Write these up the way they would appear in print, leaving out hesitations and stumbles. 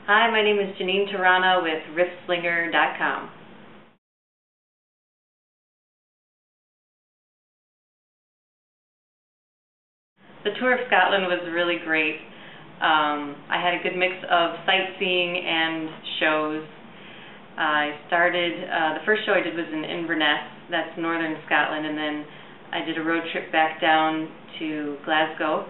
Hi, my name is Jeneen Terrana with RIFFSLINGER.com. The tour of Scotland was really great. I had a good mix of sightseeing and shows. I started, the first show I did was in Inverness, that's northern Scotland, and then I did a road trip back down to Glasgow,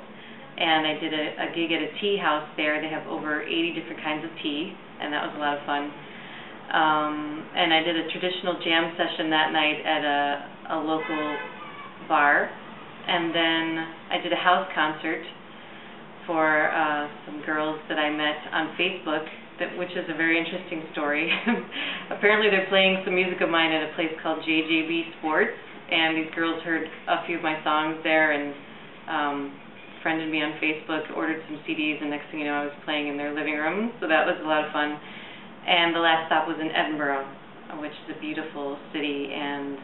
and I did a gig at a tea house there. They have over 80 different kinds of tea, and that was a lot of fun. And I did a traditional jam session that night at a local bar, and then I did a house concert for some girls that I met on Facebook, which is a very interesting story. Apparently they're playing some music of mine at a place called JJB Sports, and these girls heard a few of my songs there and friended me on Facebook, ordered some CDs, and next thing you know I was playing in their living room, so that was a lot of fun. And the last stop was in Edinburgh, which is a beautiful city, and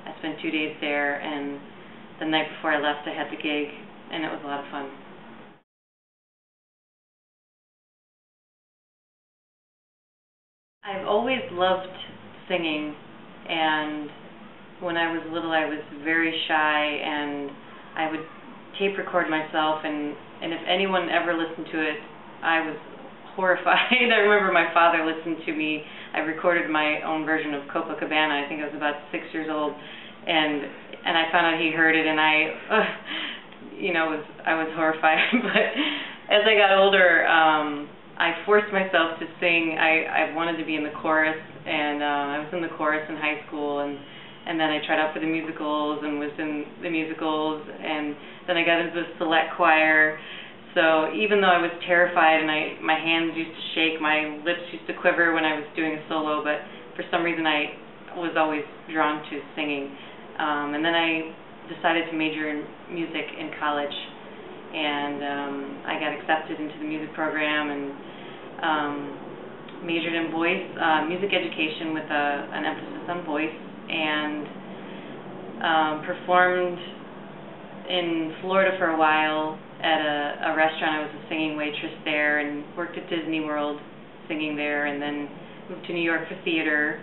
I spent 2 days there, and the night before I left I had the gig, and it was a lot of fun. I've always loved singing, and when I was little I was very shy, and I would tape record myself, and if anyone ever listened to it, I was horrified. I remember my father listened to me. I recorded my own version of Copacabana. I think I was about 6 years old, and I found out he heard it, and I was horrified. But as I got older, I forced myself to sing. I wanted to be in the chorus, and I was in the chorus in high school, and then I tried out for the musicals and was in the musicals, and then I got into the select choir. So even though I was terrified and my hands used to shake, my lips used to quiver when I was doing a solo, but for some reason I was always drawn to singing. And then I decided to major in music in college, and I got accepted into the music program and majored in voice, music education with an emphasis on voice, and performed in Florida for a while at a restaurant. I was a singing waitress there, and worked at Disney World singing there, and then moved to New York for theater,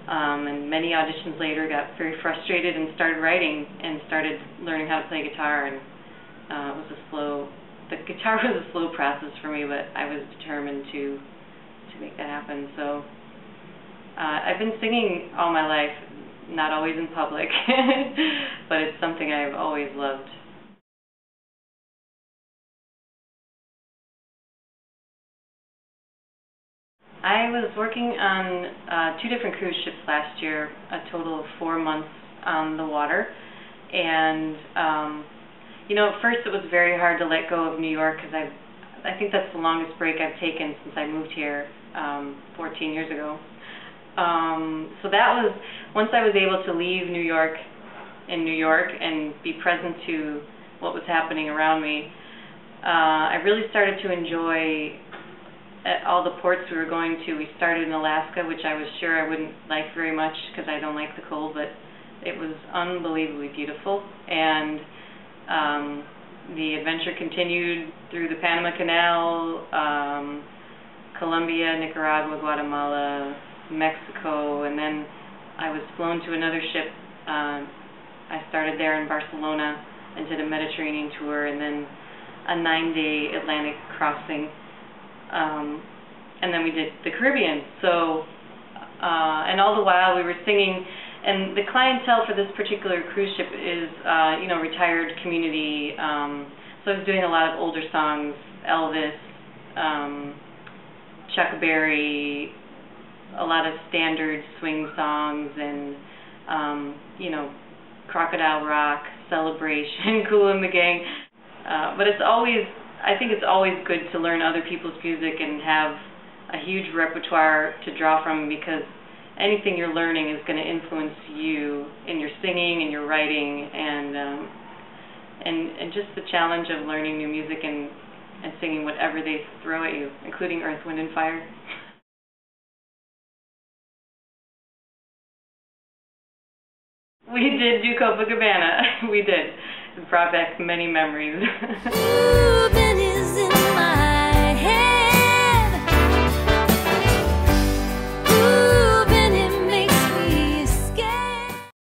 and many auditions later got very frustrated and started writing and started learning how to play guitar, and the guitar was a slow process for me, but I was determined to make that happen. So I've been singing all my life, not always in public, but it's something I've always loved. I was working on 2 different cruise ships last year, a total of 4 months on the water, and at first it was very hard to let go of New York, because I think that's the longest break I've taken since I moved here 14 years ago. So that was, once I was able to leave New York in New York and be present to what was happening around me, I really started to enjoy all the ports we were going to. We started in Alaska, which I was sure I wouldn't like very much because I don't like the cold, but it was unbelievably beautiful, and the adventure continued through the Panama Canal, Colombia, Nicaragua, Guatemala, Mexico, and then I was flown to another ship. I started there in Barcelona and did a Mediterranean tour, and then a 9-day Atlantic crossing, and then we did the Caribbean. So, and all the while we were singing, and the clientele for this particular cruise ship is, retired community. So I was doing a lot of older songs, Elvis, Chuck Berry, a lot of standard swing songs, and Crocodile Rock, Celebration, Kool and the Gang. But I think it's always good to learn other people's music and have a huge repertoire to draw from, because anything you're learning is going to influence you in your singing and your writing, and just the challenge of learning new music and singing whatever they throw at you, including Earth, Wind and Fire. We did do Copacabana. We did. It brought back many memories.